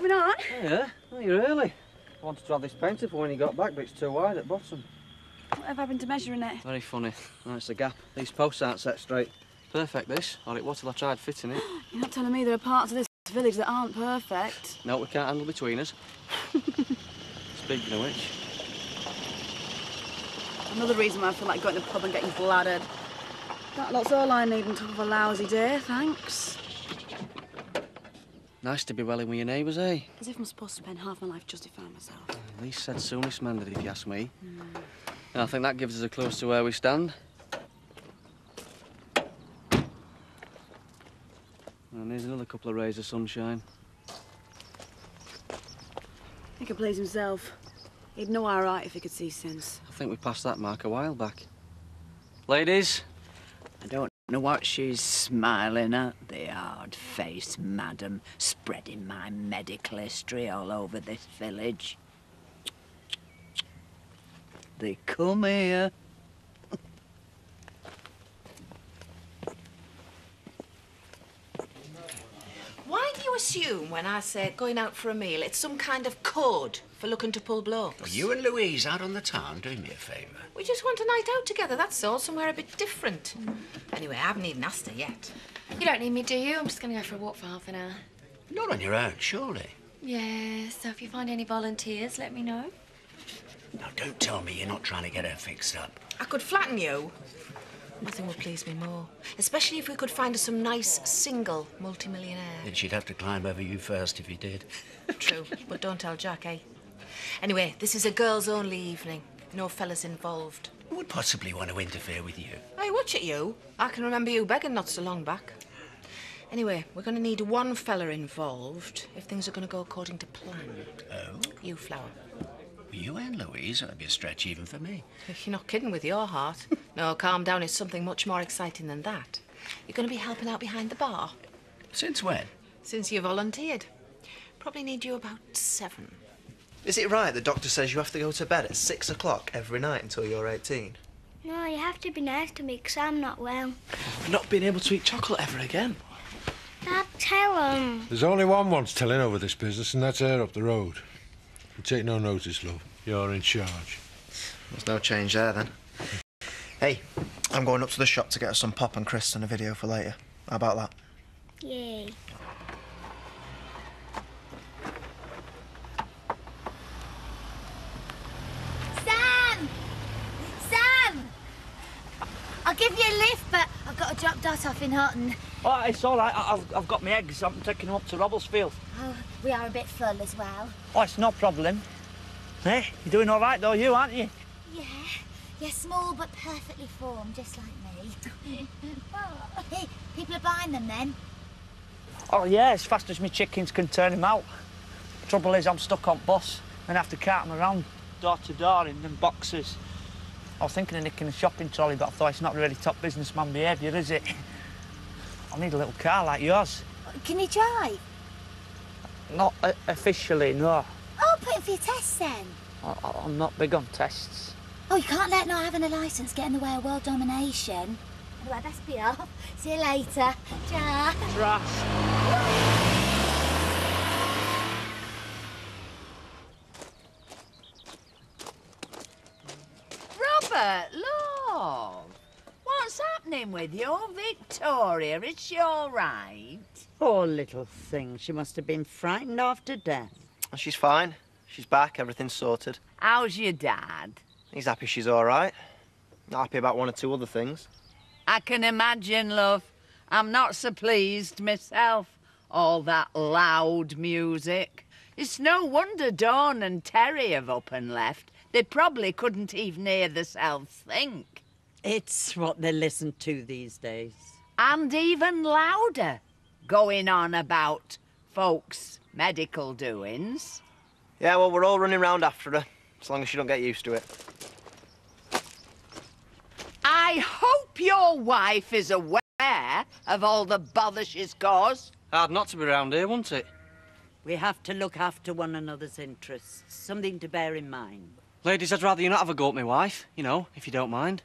moving on? Yeah, well, you're early. I wanted to have this painted for when you got back, but it's too wide at bottom. Whatever happened to measuring it? Very funny. That's the gap. These posts aren't set straight. Perfect, this. Or it was till I tried fitting it. You're not telling me there are parts of this village that aren't perfect. No, we can't handle between us. Speaking of which... Another reason why I feel like going to the pub and getting bladdered. That's all I need on top of a lousy day, thanks. Nice to be welling with your neighbours, eh? As if I'm supposed to spend half my life justifying myself. At least said soonest man did, if you ask me. And I think that gives us a clue as to where we stand. And here's another couple of rays of sunshine. He could please himself. He'd know all right if he could see sense. I think we passed that mark a while back. Ladies? I don't know what she's smiling at, the hard-faced madam, spreading my medical history all over this village. They come here. Why do you assume when I say going out for a meal, it's some kind of code for looking to pull blokes? Well, you and Louise out on the town doing me a favour. We just want a night out together, that's all, somewhere a bit different. Anyway, I haven't even asked her yet. You don't need me, do you? I'm just going to go for a walk for half an hour. Not on your own, surely. Yeah, so if you find any volunteers, let me know. Now, don't tell me you're not trying to get her fixed up. I could flatten you. Nothing would please me more. Especially if we could find her some nice, single multimillionaire. Then she'd have to climb over you first if you did. True, but don't tell Jack, eh? Anyway, this is a girls-only evening. No fellas involved. Who would possibly want to interfere with you? Hey, watch it, you. I can remember you begging not so long back. Anyway, we're going to need one fella involved if things are going to go according to plan. Oh? You, Flower. You and Louise? That'd be a stretch even for me. You're not kidding with your heart. No, calm down. It's something much more exciting than that. You're going to be helping out behind the bar. Since when? Since you volunteered. Probably need you about 7. Is it right the doctor says you have to go to bed at 6 o'clock every night until you're 18? No, you have to be nice to me because I'm not well. Not being able to eat chocolate ever again. Dad, tell him. There's only one wants telling over this business, and that's her up the road. You take no notice, love. You're in charge. There's no change there, then. Hey, I'm going up to the shop to get us some pop and crisps and a video for later. How about that? Yay. Sam! Sam! I'll give you a lift, but I've got to drop Dot off in Houghton. Oh, it's all right. I've got my eggs. I'm taking them up to Robblesfield. Oh, we are a bit full as well. Oh, it's no problem. Hey, you're doing all right, though, you, aren't you? Yeah. You're small but perfectly formed, just like me. Hey, people are buying them then? Oh, yeah, as fast as my chickens can turn them out. Trouble is, I'm stuck on bus and have to cart them around door to door in them boxes. I was thinking of nicking a shopping trolley, but I thought it's not really top businessman behaviour, is it? I need a little car like yours. Can you drive? Not officially, no. Oh, put in for your tests then. I'm not big on tests. Oh, you can't let not having a licence get in the way of world domination. Anyway, best be off. See you later. Ta. Robert, love, what's happening with you? Victoria, is she all right? Poor little thing. She must have been frightened half to death. She's fine. She's back. Everything's sorted. How's your dad? He's happy she's all right. Not happy about one or two other things. I can imagine, love. I'm not so pleased myself. All that loud music. It's no wonder Dawn and Terry have up and left. They probably couldn't even hear themselves think. It's what they listen to these days. And even louder, going on about folks' medical doings. Yeah, well, we're all running round after her, as long as she don't get used to it. I hope your wife is aware of all the bother she's caused. Hard not to be round here, wouldn't it? We have to look after one another's interests. Something to bear in mind. Ladies, I'd rather you not have a go at my wife, you know, if you don't mind.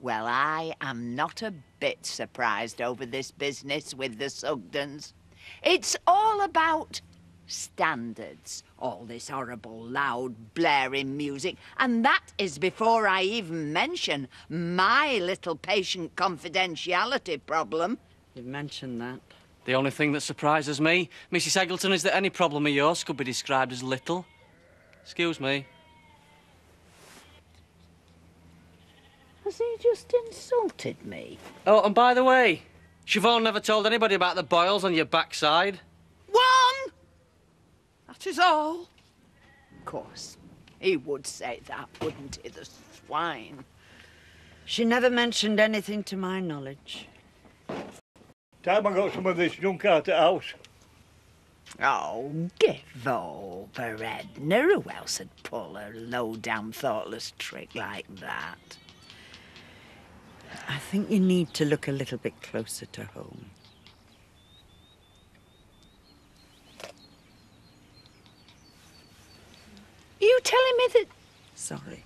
Well, I am not a bit surprised over this business with the Sugdens. It's all about standards. All this horrible, loud, blaring music. And that is before I even mention my little patient confidentiality problem. You've mentioned that. The only thing that surprises me, Mrs. Eggleton, is that any problem of yours could be described as little. Excuse me. Has he just insulted me? Oh, and by the way, Siobhan never told anybody about the boils on your backside. One! That is all. Of course, he would say that, wouldn't he, the swine? She never mentioned anything to my knowledge. Time I got some of this junk out of the house. Oh, give over, Edna. Who else would pull a low-down, thoughtless trick like that? I think you need to look a little bit closer to home. Are you telling me that... Sorry.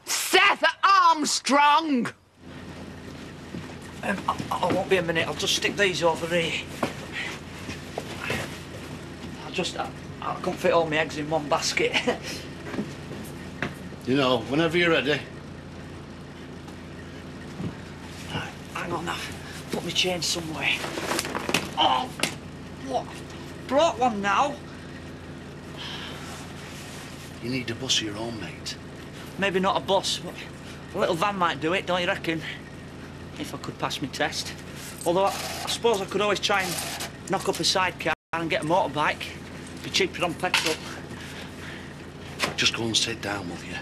Seth Armstrong! I won't be a minute. I'll just stick these over here. I couldn't fit all my eggs in one basket. You know, whenever you're ready. Right, hang on now. Put my chain somewhere. Oh, what? Brought one now. You need a bus of your own, mate. Maybe not a bus, but a little van might do it, don't you reckon? If I could pass my test. Although I suppose I could always try and knock up a sidecar and get a motorbike. Be cheaper on petrol. Just go and sit down, will you?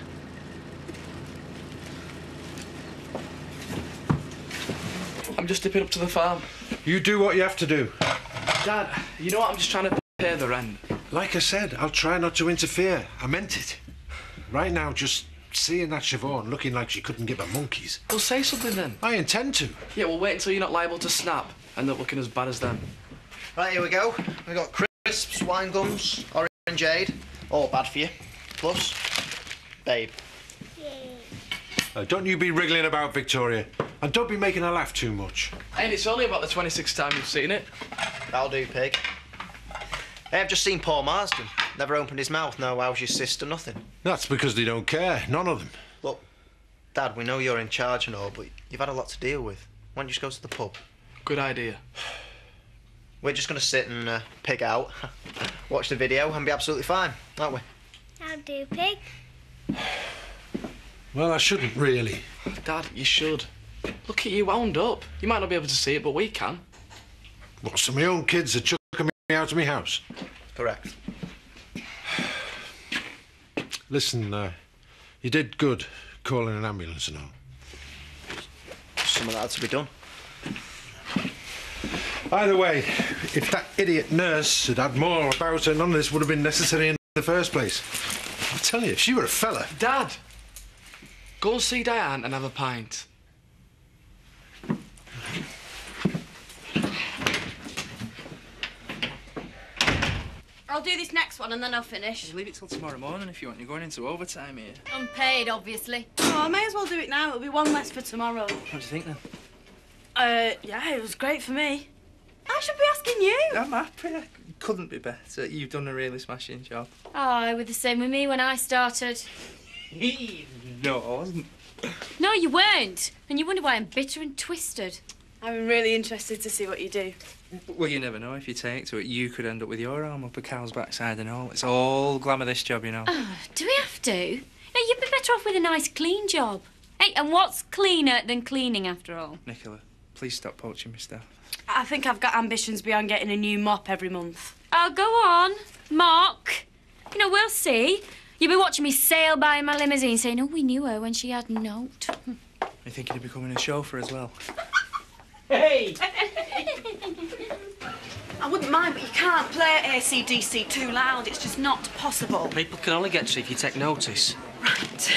I'm just dipping up to the farm. You do what you have to do. Dad, you know what? I'm just trying to pay the rent. Like I said, I'll try not to interfere. I meant it. Right now, just seeing that Siobhan looking like she couldn't give a monkey's. Well, say something then. I intend to. Yeah, well, wait until you're not liable to snap. End up looking as bad as them. Right, here we go. We've got crisps, wine gums, orangeade. All bad for you. Plus, babe. Don't you be wriggling about, Victoria. And don't be making her laugh too much. And it's only about the 26th time you've seen it. That'll do, pig. Hey, I've just seen Paul Marsden. Never opened his mouth. No, how's your sister? Nothing. That's because they don't care. None of them. Look, Dad, we know you're in charge and all, but you've had a lot to deal with. Why don't you just go to the pub? Good idea. We're just going to sit and pig out, watch the video and be absolutely fine, aren't we? How do, pig? Well, I shouldn't really. Dad, you should. Look at you wound up. You might not be able to see it, but we can. What, so my own kids are chucking me out of my house? Correct. Listen, you did good calling an ambulance and all. Some of that had to be done. Either way, if that idiot nurse had had more about her, none of this would have been necessary in the first place. I tell you, if she were a fella... Dad! Go and see Diane and have a pint. I'll do this next one and then I'll finish. Leave it till tomorrow morning if you want. You're going into overtime here. Unpaid, obviously. Oh, I may as well do it now. It'll be one less for tomorrow. What do you think then? Yeah, it was great for me. I should be asking you. I'm happy. I couldn't be better. You've done a really smashing job. Oh, it was the same with me when I started. No, I wasn't. No, you weren't. And you wonder why I'm bitter and twisted. I'm really interested to see what you do. Well, you never know. If you take to it, you could end up with your arm up a cow's backside and all. It's all glamour, this job, you know. Oh, do we have to? No, you'd be better off with a nice, clean job. Hey, and what's cleaner than cleaning, after all? Nicola, please stop poaching me stuff. I think I've got ambitions beyond getting a new mop every month. Oh, go on, Mark. You know, we'll see. You'll be watching me sail by in my limousine saying, oh, we knew her when she had a note. You thinking of becoming a chauffeur as well? Hey! I wouldn't mind, but you can't play AC/DC too loud. It's just not possible. People can only get to if you take notice. Right.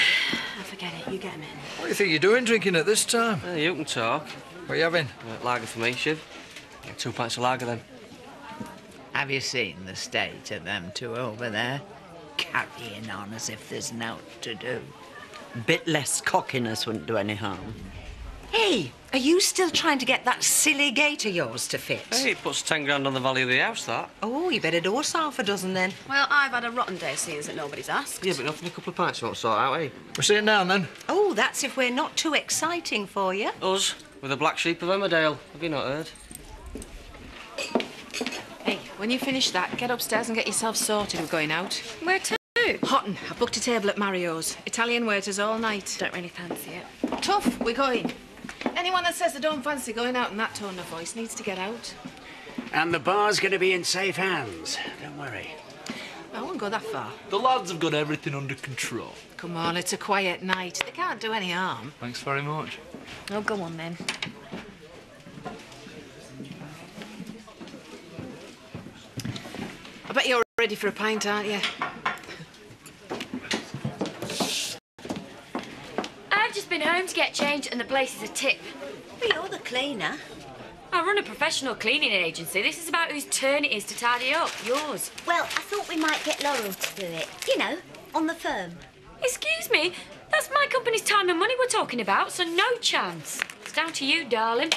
I forget it. You get him in. What do you think you're doing drinking at this time? You can talk. What are you having? Lager for me, Shiv. Get 2 pints of lager then. Have you seen the state of them two over there? Carrying on as if there's naught to do. Bit less cockiness wouldn't do any harm. Hey, are you still trying to get that silly gate of yours to fit? Hey, it puts 10 grand on the value of the house, that. Oh, you better do us half a dozen then. Well, I've had a rotten day, seeing as that nobody's asked. Yeah, but nothing a couple of pints won't sort out, eh? We're sitting down then. Oh, that's if we're not too exciting for you. Us, with the black sheep of Emmerdale. Have you not heard? Hey, when you finish that, get upstairs and get yourself sorted. We're going out. Where to? Hotton. I booked a table at Mario's. Italian waiters all night. Don't really fancy it. Tough, we're going. Anyone that says they don't fancy going out in that tone of voice needs to get out. And the bar's going to be in safe hands. Don't worry. I won't go that far. The lads have got everything under control. Come on, it's a quiet night. They can't do any harm. Thanks very much. Oh, go on then. I bet you're ready for a pint, aren't you? I've just been home to get changed and the place is a tip. But you're the cleaner. I run a professional cleaning agency. This is about whose turn it is to tidy up. Yours. Well, I thought we might get Laurel to do it. You know, on the firm. Excuse me, that's my company's time and money we're talking about, so no chance. It's down to you, darling.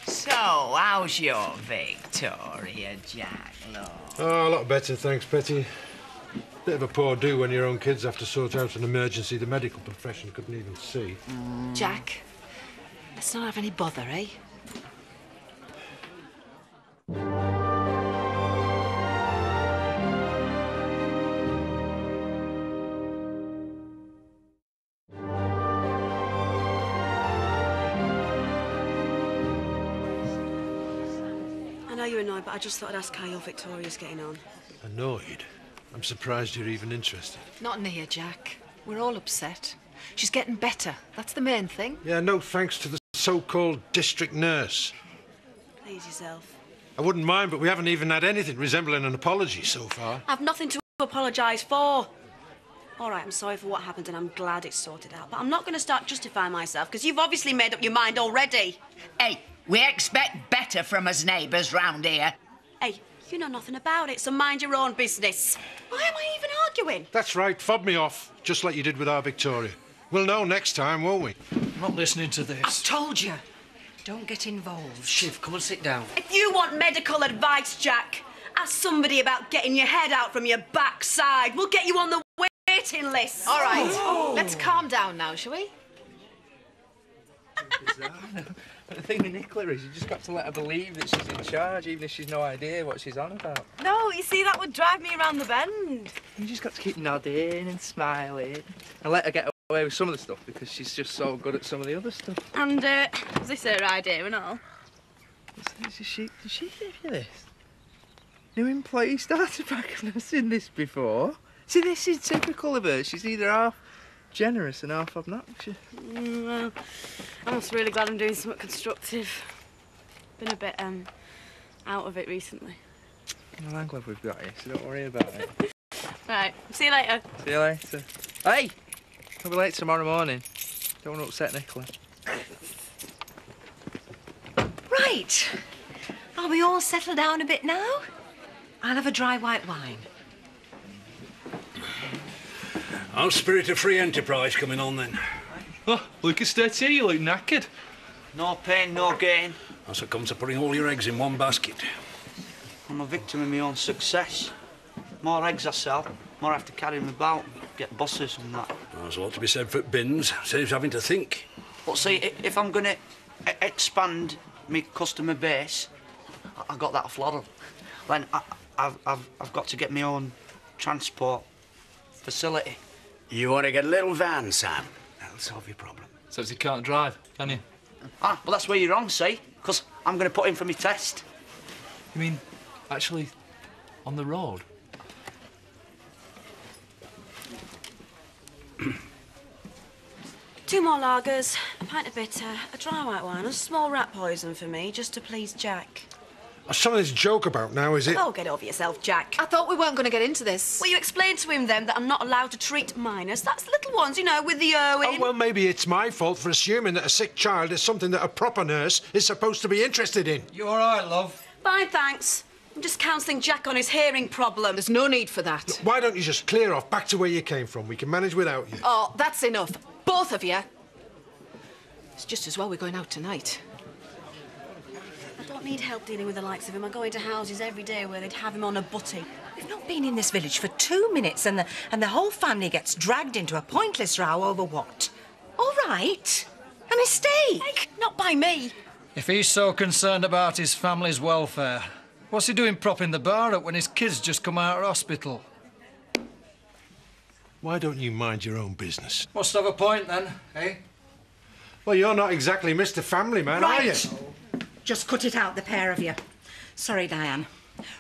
So, how's your Victoria, Jack, love? Oh, a lot better, thanks, Betty. Bit of a poor do when your own kids have to sort out an emergency the medical profession couldn't even see. Jack, let's not have any bother, eh? I know you're annoyed, but I just thought I'd ask how your Victoria's getting on. Annoyed? I'm surprised you're even interested. Not near, Jack. We're all upset. She's getting better. That's the main thing. Yeah, no thanks to the so-called district nurse. Please yourself. I wouldn't mind, but we haven't even had anything resembling an apology so far. I've nothing to apologise for. All right, I'm sorry for what happened and I'm glad it's sorted out. But I'm not going to start justifying myself, because you've obviously made up your mind already. Hey, we expect better from us neighbours round here. Hey, you know nothing about it, so mind your own business. Why am I even arguing? That's right, fob me off, just like you did with our Victoria. We'll know next time, won't we? I'm not listening to this. I've told you. Don't get involved. Shiv, come and sit down. If you want medical advice, Jack, ask somebody about getting your head out from your backside. We'll get you on the waiting list. All right, let's calm down now, shall we? The thing with Nicola is you just got to let her believe that she's in charge, even if she's no idea what she's on about. No, you see, that would drive me around the bend. You just got to keep nodding and smiling and let her get away with some of the stuff because she's just so good at some of the other stuff. And, is this her idea and all? Did she give you this? New employee starter pack? I've never seen this before. See, this is typical of her. She's either half generous and half obnoxious. Well, I'm just really glad I'm doing something constructive. Been a bit, out of it recently. Well, I'm glad we've got you, so don't worry about it. Right, see you later. See you later. Hey! I'll be late tomorrow morning. Don't want to upset Nicola. Right. Are we all settled down a bit now? I'll have a dry white wine. How's Spirit of Free Enterprise coming on then? Oh, Lucas stays here, you look knackered. No pain, no gain. That's what comes to putting all your eggs in one basket. I'm a victim of my own success. More eggs I sell, more I have to carry them about, get buses and that. There's a lot to be said for bins. Saves having to think. But see, if I'm going to expand my customer base, I got that floral. Then I've got to get my own transport facility. You want to get a little van, Sam? That'll solve your problem. So you can't drive, can you? Ah, well, that's where you're wrong, see? Because I'm going to put in for my test. You mean, actually, on the road? Two more lagers, a pint of bitter, a dry white wine, and a small rat poison for me, just to please Jack. What's some of this joke about now, is it? Oh, get over yourself, Jack. I thought we weren't going to get into this. Well, you explained to him then that I'm not allowed to treat minors. That's the little ones, you know, with the Irwin. Oh, well, maybe it's my fault for assuming that a sick child is something that a proper nurse is supposed to be interested in. You all right, love? Fine, thanks. I'm just counselling Jack on his hearing problem. There's no need for that. Look, why don't you just clear off back to where you came from? We can manage without you. Oh, that's enough. Both of you. It's just as well we're going out tonight. I don't need help dealing with the likes of him. I go into houses every day where they'd have him on a butty. We've not been in this village for 2 minutes and the whole family gets dragged into a pointless row over what? All right. A mistake. Not by me. If he's so concerned about his family's welfare, what's he doing propping the bar up when his kids just come out of hospital? Why don't you mind your own business? Must have a point then, eh? Well, you're not exactly Mr. Family Man, are you? Just cut it out, the pair of you. Sorry, Diane.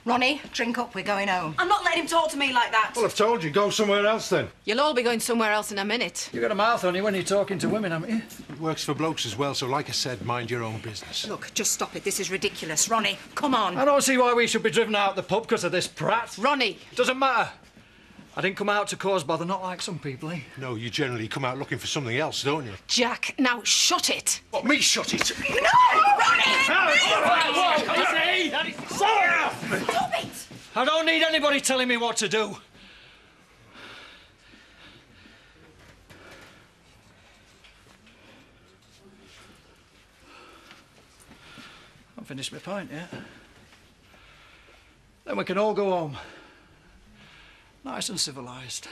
Ronnie, drink up, we're going home. I'm not letting him talk to me like that. Well, I've told you, go somewhere else then. You'll all be going somewhere else in a minute. You got a mouth on you when you're talking to women, haven't you? It works for blokes as well, so like I said, mind your own business. Look, just stop it. This is ridiculous. Ronnie, come on. I don't see why we should be driven out of the pub because of this prat. Ronnie! Doesn't matter. I didn't come out to cause bother, not like some people, eh? No, you generally come out looking for something else, don't you? Jack, now shut it. What, me shut it? No, Ronnie! Stop it! I don't need anybody telling me what to do. I've finished my pint yet. Then we can all go home. Nice and civilised.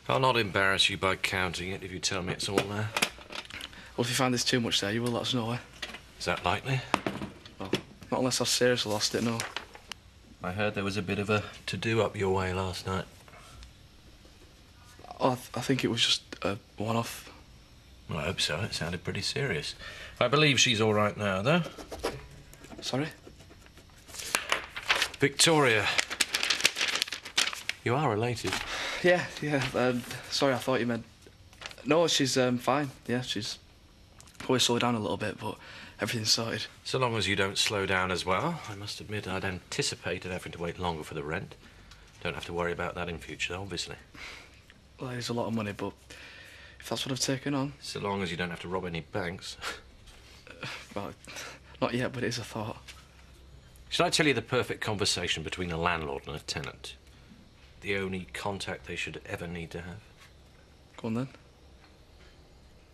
I'll not embarrass you by counting it if you tell me it's all there. Well, if you find there's too much there, you will let us know, eh? Is that likely? Well, not unless I've seriously lost it, no. I heard there was a bit of a to-do up your way last night. Oh, I think it was just a one-off. Well, I hope so. It sounded pretty serious. I believe she's all right now, though. Sorry? Victoria. You are related. Yeah. Sorry, I thought you meant... No, she's fine. Yeah, she's probably slowed down a little bit, but everything's sorted. So long as you don't slow down as well. I must admit I'd anticipated having to wait longer for the rent. Don't have to worry about that in future, obviously. Well, it's a lot of money, but if that's what I've taken on... So long as you don't have to rob any banks. Well, not yet, but it is a thought. Should I tell you the perfect conversation between a landlord and a tenant? The only contact they should ever need to have? Go on, then.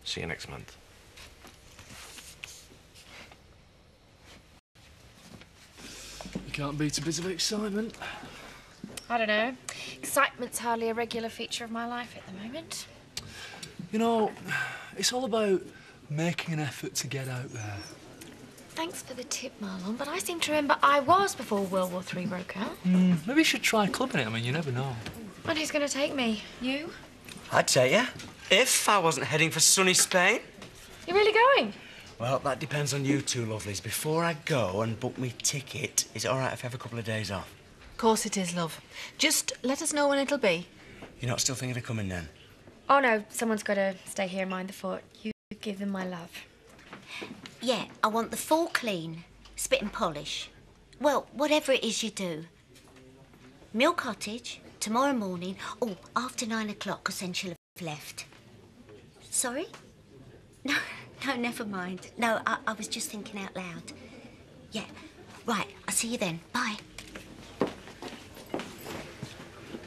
See you next month. You can't beat a bit of excitement. I don't know. Excitement's hardly a regular feature of my life at the moment. You know, it's all about making an effort to get out there. Thanks for the tip, Marlon, but I seem to remember I was before World War III broke out. Maybe you should try clubbing it. I mean, you never know. And who's going to take me? You? I'd take you, if I wasn't heading for sunny Spain. You're really going? Well, that depends on you two lovelies. Before I go and book me ticket, is it all right if I have a couple of days off? Of course it is, love. Just let us know when it'll be. You're not still thinking of coming then? Oh, no, someone's got to stay here and mind the fort. You give them my love. Yeah, I want the full clean, spit and polish. Well, whatever it is you do. Mill Cottage, tomorrow morning. Oh, after 9 o'clock, because then she'll have left. Sorry? No, never mind. No, I was just thinking out loud. Yeah, right, I'll see you then. Bye.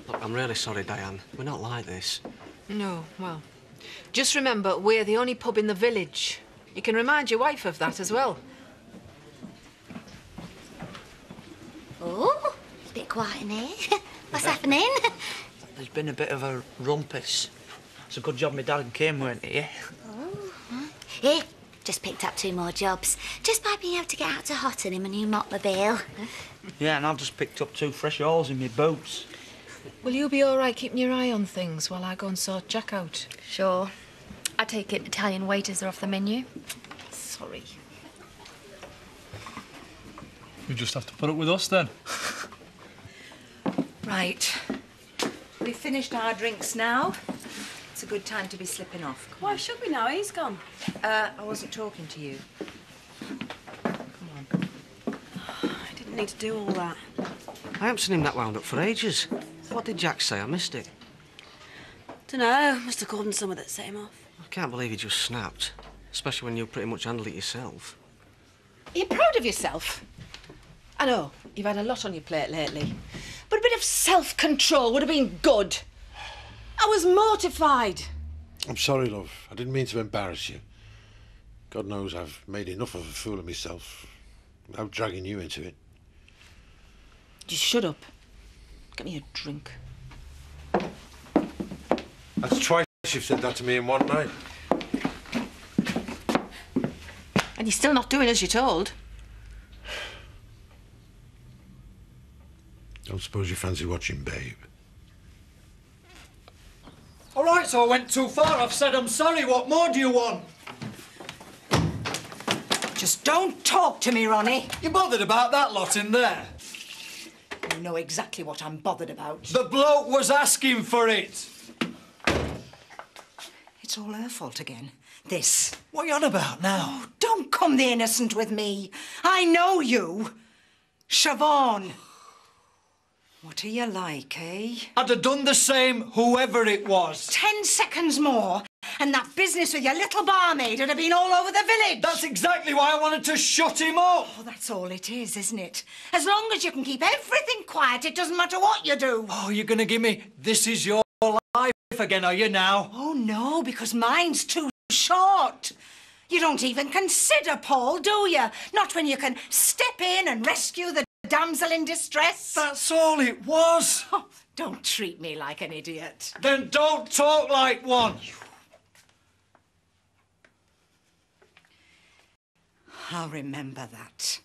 Look, I'm really sorry, Diane. We're not like this. No, well, just remember, we're the only pub in the village. You can remind your wife of that as well. Oh, a bit quiet in here. What's happening? There's been a bit of a rumpus. It's a good job my dad and Kim weren't here. Here, just picked up 2 more jobs. Just by being able to get out to Hotton in my new mopmobile. Yeah, and I've just picked up 2 fresh holes in my boots. Will you be all right keeping your eye on things while I go and sort Jack out? Sure. I take it Italian waiters are off the menu. Sorry. You just have to put up with us, then. Right. We've finished our drinks now. It's a good time to be slipping off. Why should we now? He's gone. I wasn't talking to you. I didn't need to do all that. I haven't seen him that wound up for ages. What did Jack say? I missed it. Dunno, must have called him someone that set him off. I can't believe he just snapped. Especially when you pretty much handled it yourself. Are you proud of yourself? I know, you've had a lot on your plate lately. But a bit of self-control would have been good. I was mortified. I'm sorry, love. I didn't mean to embarrass you. God knows I've made enough of a fool of myself without dragging you into it. Just shut up. Get me a drink. That's twice you've said that to me in one night. And you're still not doing as you're told. Don't suppose you fancy watching Babe? All right, so I went too far. I've said I'm sorry. What more do you want? Just don't talk to me, Ronnie. You bothered about that lot in there? You know exactly what I'm bothered about. The bloke was asking for it. It's all her fault again. This. What are you on about now? Oh, don't come the innocent with me. I know you. Siobhan. What are you like, eh? I'd have done the same, whoever it was. 10 seconds more, and that business with your little barmaid would have been all over the village. That's exactly why I wanted to shut him up. Oh, that's all it is, isn't it? As long as you can keep everything quiet, it doesn't matter what you do. Oh, you're going to give me this is your life again, are you now? Oh, no, because mine's too short. You don't even consider Paul, do you? Not when you can step in and rescue the damsel in distress. That's all it was. Oh, don't treat me like an idiot. Then don't talk like one. I'll remember that.